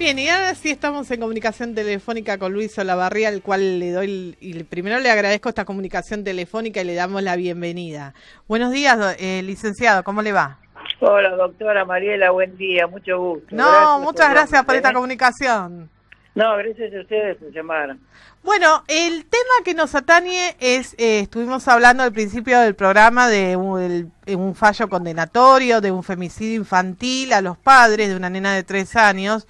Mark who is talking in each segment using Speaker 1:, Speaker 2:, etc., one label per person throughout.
Speaker 1: Bien, y ahora sí estamos en comunicación telefónica con Luis Olavarría, al cual le doy, y primero le agradezco esta comunicación telefónica y le damos la bienvenida. Buenos días, licenciado, ¿cómo le va?
Speaker 2: Hola, doctora Mariela, buen día, mucho gusto.
Speaker 1: No,
Speaker 2: Gracias
Speaker 1: muchas gracias por esta
Speaker 2: llamarme.
Speaker 1: comunicación.
Speaker 2: No, gracias a ustedes por llamar.
Speaker 1: Bueno, el tema que nos atañe es, estuvimos hablando al principio del programa de un fallo condenatorio, de un femicidio infantil a los padres de una nena de 3 años.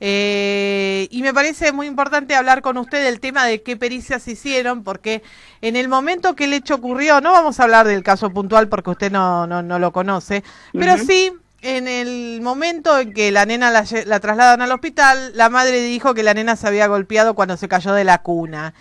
Speaker 1: Y me parece muy importante hablar con usted del tema de qué pericias hicieron, porque en el momento que el hecho ocurrió, no vamos a hablar del caso puntual porque usted no lo conoce, pero sí en el momento en que la nena la trasladan al hospital, la madre dijo que la nena se había golpeado cuando se cayó de la cuna.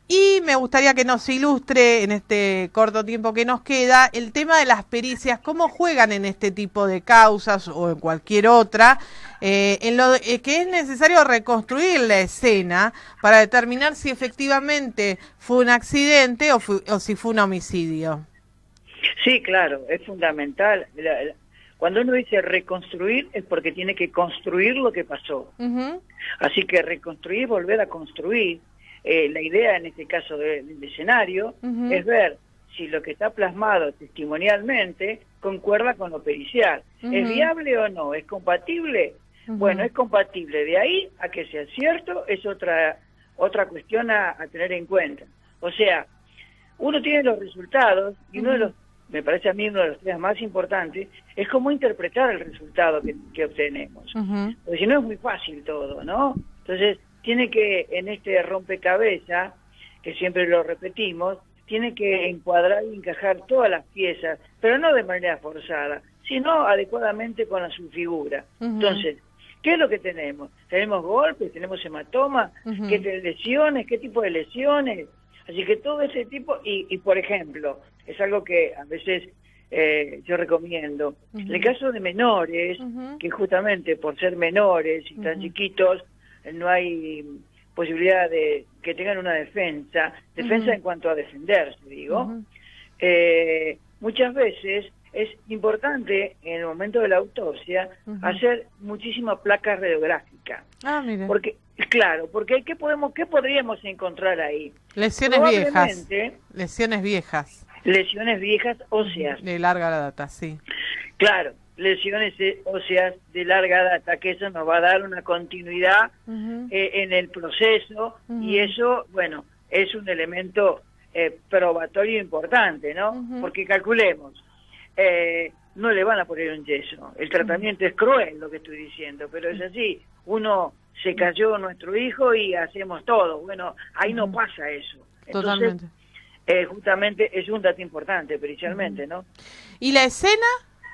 Speaker 1: Y me gustaría que nos ilustre en este corto tiempo que nos queda el tema de las pericias, cómo juegan en este tipo de causas o en cualquier otra, en lo que es necesario reconstruir la escena para determinar si efectivamente fue un accidente o si fue un homicidio.
Speaker 2: Sí, claro, es fundamental. Cuando uno dice reconstruir es porque tiene que construir lo que pasó. Así que reconstruir, volver a construir. La idea en este caso del escenario es ver si lo que está plasmado testimonialmente concuerda con lo pericial. ¿Es viable o no? ¿Es compatible? Bueno, es compatible. De ahí a que sea cierto es otra cuestión a tener en cuenta. O sea, uno tiene los resultados y uno de los, me parece a mí uno de los temas más importantes, es cómo interpretar el resultado que obtenemos. Porque si no es muy fácil todo, ¿no? Entonces, tiene que, en este rompecabezas, que siempre lo repetimos, tiene que encuadrar y encajar todas las piezas, pero no de manera forzada, sino adecuadamente con su figura. Entonces, ¿qué es lo que tenemos? Tenemos golpes, tenemos hematomas, ¿qué lesiones? ¿Qué tipo de lesiones? Así que todo ese tipo, y por ejemplo, es algo que a veces yo recomiendo. En el caso de menores, que justamente por ser menores y tan chiquitos, no hay posibilidad de que tengan una defensa en cuanto a defenderse, digo. Muchas veces es importante en el momento de la autopsia hacer muchísima placa radiográfica.
Speaker 1: Mire.
Speaker 2: Porque, claro, porque ¿qué podríamos encontrar ahí?
Speaker 1: Lesiones viejas. Lesiones viejas.
Speaker 2: Lesiones viejas óseas.
Speaker 1: De larga data, sí.
Speaker 2: Claro, lesiones óseas de larga data, que eso nos va a dar una continuidad en el proceso y eso, bueno, es un elemento probatorio importante, ¿no? Porque calculemos, no le van a poner un yeso, el tratamiento es cruel lo que estoy diciendo, pero es así, uno se cayó nuestro hijo y hacemos todo, bueno, ahí no pasa eso. Entonces,
Speaker 1: totalmente.
Speaker 2: Justamente es un dato importante, pericialmente, ¿no?
Speaker 1: ¿Y la escena?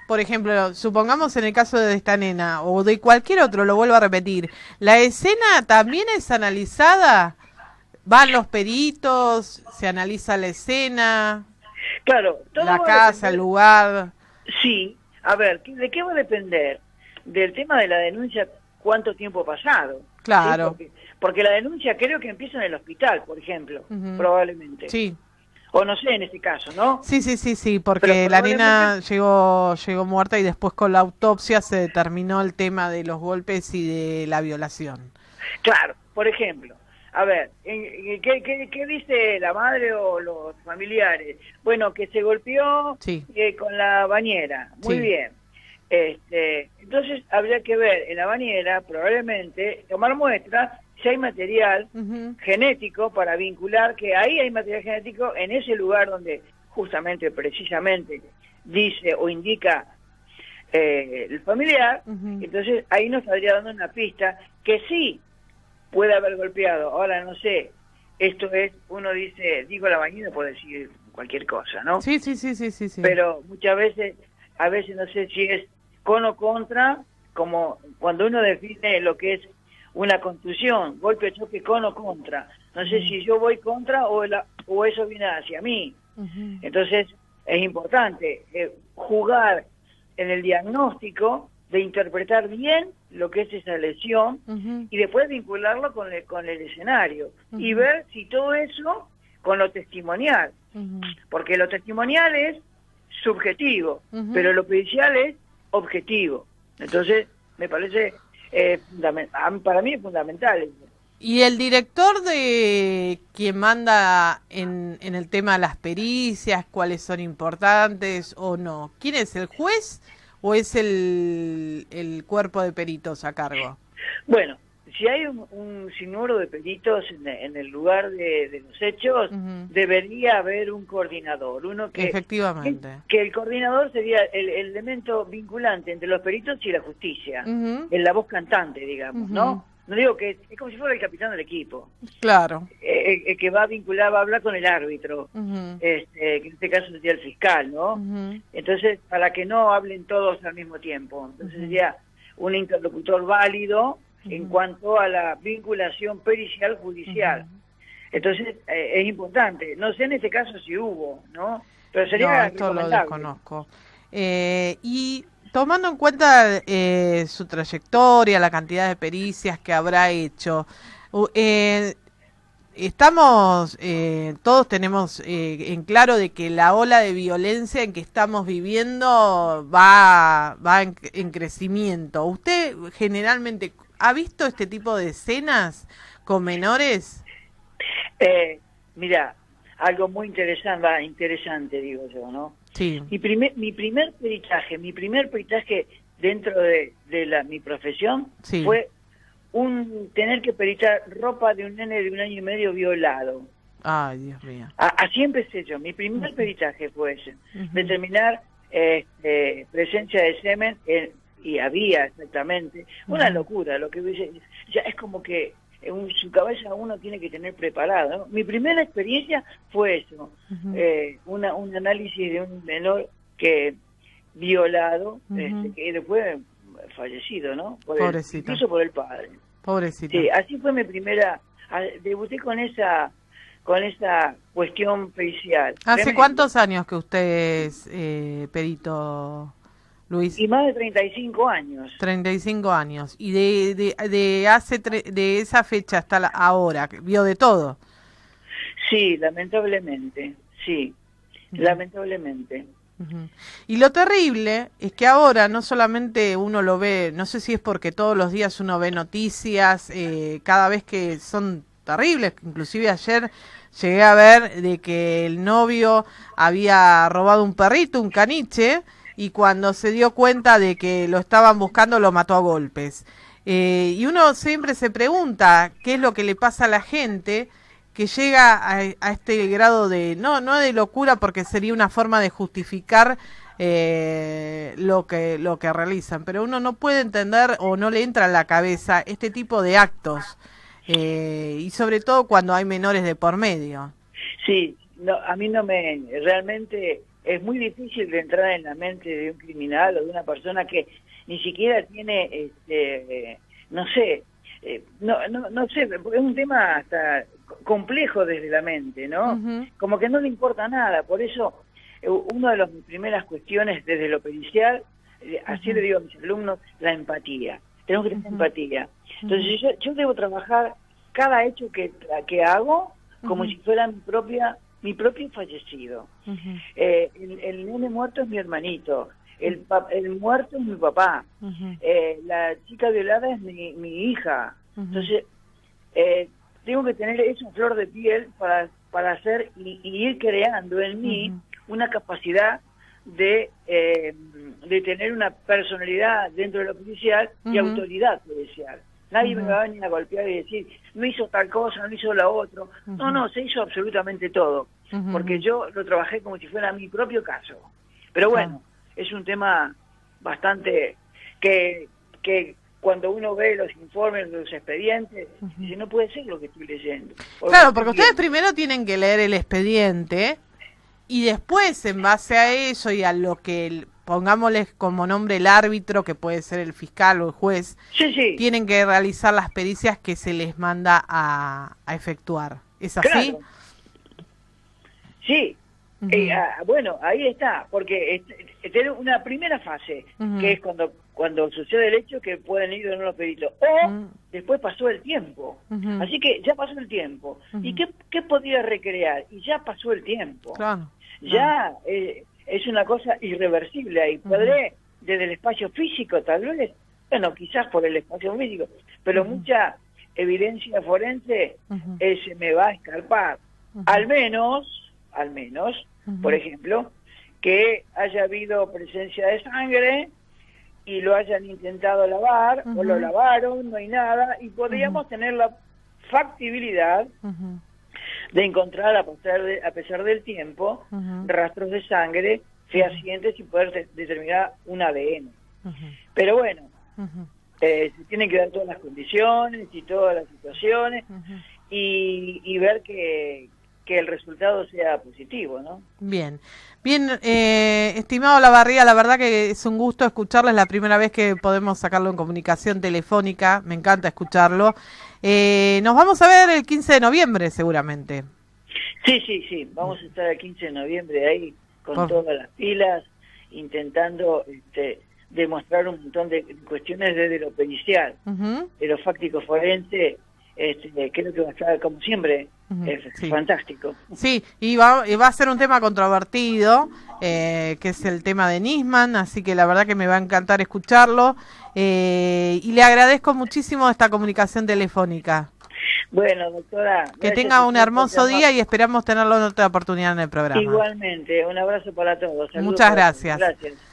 Speaker 1: Por ejemplo, supongamos en el caso de esta nena, o de cualquier otro, lo vuelvo a repetir, ¿la escena también es analizada? ¿Van los peritos? ¿Se analiza la escena?
Speaker 2: Claro. Todo
Speaker 1: la casa, el lugar.
Speaker 2: Sí. A ver, ¿de qué va a depender? Del tema de la denuncia, ¿cuánto tiempo ha pasado?
Speaker 1: Claro.
Speaker 2: ¿Sí? Porque la denuncia creo que empieza en el hospital, por ejemplo, probablemente.
Speaker 1: Sí.
Speaker 2: O no sé, en este caso, ¿no?
Speaker 1: Sí, porque la nena llegó muerta y después con la autopsia se determinó el tema de los golpes y de la violación.
Speaker 2: Claro, por ejemplo, a ver, ¿qué dice la madre o los familiares? Bueno, que se golpeó con la bañera, muy bien. Entonces habría que ver en la bañera, probablemente, tomar muestras si hay material genético para vincular que ahí hay material genético en ese lugar donde justamente, precisamente, dice o indica el familiar, entonces ahí nos estaría dando una pista que sí puede haber golpeado. Ahora no sé, esto es, uno dice, digo la bañera por decir cualquier cosa, ¿no?
Speaker 1: Sí.
Speaker 2: Pero muchas veces, a veces no sé si es con o contra, como cuando uno define lo que es una contusión, golpe, choque, con o contra. No sé si yo voy contra o eso viene hacia mí. Entonces, es importante jugar en el diagnóstico de interpretar bien lo que es esa lesión y después vincularlo con el escenario y ver si todo eso con lo testimonial. Porque lo testimonial es subjetivo, pero lo pericial es objetivo. Entonces, me parece Para mí es fundamental.
Speaker 1: ¿Y el director de quien manda en el tema de las pericias, cuáles son importantes o no? ¿Quién es, el juez o es el cuerpo de peritos a cargo?
Speaker 2: Bueno, si hay un sinnúmero de peritos en el lugar de los hechos, debería haber un coordinador.
Speaker 1: Efectivamente.
Speaker 2: Que el coordinador sería el elemento vinculante entre los peritos y la justicia, en la voz cantante, digamos, ¿no? No digo que es como si fuera el capitán del equipo.
Speaker 1: Claro.
Speaker 2: Que va a vincular, va a hablar con el árbitro, que en este caso sería el fiscal, ¿no? Entonces, para que no hablen todos al mismo tiempo. Entonces sería un interlocutor válido en cuanto a la vinculación pericial judicial. Entonces, es importante. No sé en este caso si hubo, ¿no? Pero sería
Speaker 1: esto lo desconozco. Y tomando en cuenta su trayectoria, la cantidad de pericias que habrá hecho, estamos, todos tenemos en claro de que la ola de violencia en que estamos viviendo va en crecimiento. ¿Usted generalmente ha visto este tipo de escenas con menores?
Speaker 2: Mira, algo muy interesante digo yo, ¿no?
Speaker 1: Sí.
Speaker 2: Mi primer peritaje dentro de mi profesión fue tener que peritar ropa de un nene de 1 año y medio violado.
Speaker 1: Ay, Dios mío.
Speaker 2: Así empecé yo. Mi primer peritaje fue ese. Determinar presencia de semen, y había exactamente una locura. Lo que dice, ya es como que en su cabeza uno tiene que tener preparado, ¿no? Mi primera experiencia fue eso, un análisis de un menor que violado, que después fallecido, ¿no? Incluso por el padre.
Speaker 1: Pobrecito.
Speaker 2: Sí, así fue mi primera, debuté con esa cuestión pericial.
Speaker 1: ¿Hace
Speaker 2: Tremendo.
Speaker 1: cuántos años que usted es perito, Luis?
Speaker 2: Y más de 35 años.
Speaker 1: 35 años. Y de esa fecha hasta ahora, ¿vio de todo?
Speaker 2: Sí, lamentablemente, sí, lamentablemente.
Speaker 1: Y lo terrible es que ahora no solamente uno lo ve, no sé si es porque todos los días uno ve noticias, cada vez que son terribles, inclusive ayer llegué a ver de que el novio había robado un perrito, un caniche, y cuando se dio cuenta de que lo estaban buscando lo mató a golpes. Y uno siempre se pregunta qué es lo que le pasa a la gente que llega a este grado de, no de locura, porque sería una forma de justificar lo que realizan, pero uno no puede entender o no le entra en la cabeza este tipo de actos, y sobre todo cuando hay menores de por medio.
Speaker 2: Sí, no, a mí realmente es muy difícil de entrar en la mente de un criminal o de una persona que ni siquiera tiene, no sé, porque es un tema hasta complejo desde la mente, ¿no? Como que no le importa nada. Por eso, una de mis primeras cuestiones desde lo pericial, así le digo a mis alumnos, la empatía. Tenemos que tener empatía. Entonces yo debo trabajar cada hecho que hago como si fuera mi propio fallecido. El nene muerto es mi hermanito. El muerto es mi papá. La chica violada es mi hija. Entonces, tengo que tener esa flor de piel para hacer y ir creando en mí una capacidad de tener una personalidad dentro de lo policial y autoridad policial. Nadie me va a venir a golpear y decir, no hizo tal cosa, no hizo la otra. No, se hizo absolutamente todo. Porque yo lo trabajé como si fuera mi propio caso. Pero bueno, es un tema bastante que cuando uno ve los informes, los expedientes, dice, no puede ser lo que estoy leyendo.
Speaker 1: Claro, porque ustedes primero tienen que leer el expediente y después, en base a eso y a lo que, pongámosles como nombre el árbitro, que puede ser el fiscal o el juez, tienen que realizar las pericias que se les manda a efectuar. ¿Es así?
Speaker 2: Claro. Sí. Bueno, ahí está, porque tiene una primera fase, que es cuando sucede el hecho, que pueden ir o no los peritos, o después pasó el tiempo, así que ya pasó el tiempo, ¿y qué podría recrear? Y ya pasó el tiempo, ya es una cosa irreversible ahí, podré desde el espacio físico tal vez bueno, quizás por el espacio físico, pero mucha evidencia forense se me va a escapar. Al menos, por ejemplo, que haya habido presencia de sangre y lo hayan intentado lavar, o lo lavaron, no hay nada, y podríamos tener la factibilidad de encontrar, a pesar del tiempo, rastros de sangre fehacientes y poder determinar un ADN. Pero bueno, se tienen que dar todas las condiciones y todas las situaciones y ver que el resultado sea positivo, ¿no?
Speaker 1: Bien, estimado Olavarría, la verdad que es un gusto escucharlo, es la primera vez que podemos sacarlo en comunicación telefónica, me encanta escucharlo. Nos vamos a ver el 15 de noviembre seguramente.
Speaker 2: Sí, vamos a estar el 15 de noviembre ahí con todas las pilas, intentando demostrar un montón de cuestiones desde lo pericial, de lo fáctico forense. Creo que va a estar, como siempre, fantástico.
Speaker 1: Sí, y va a ser un tema controvertido, que es el tema de Nisman, así que la verdad que me va a encantar escucharlo, y le agradezco muchísimo esta comunicación telefónica.
Speaker 2: Bueno, doctora,
Speaker 1: que tenga un hermoso día y esperamos tenerlo en otra oportunidad en el programa.
Speaker 2: Igualmente, un abrazo para todos. Saludos.
Speaker 1: Muchas gracias.
Speaker 2: Gracias.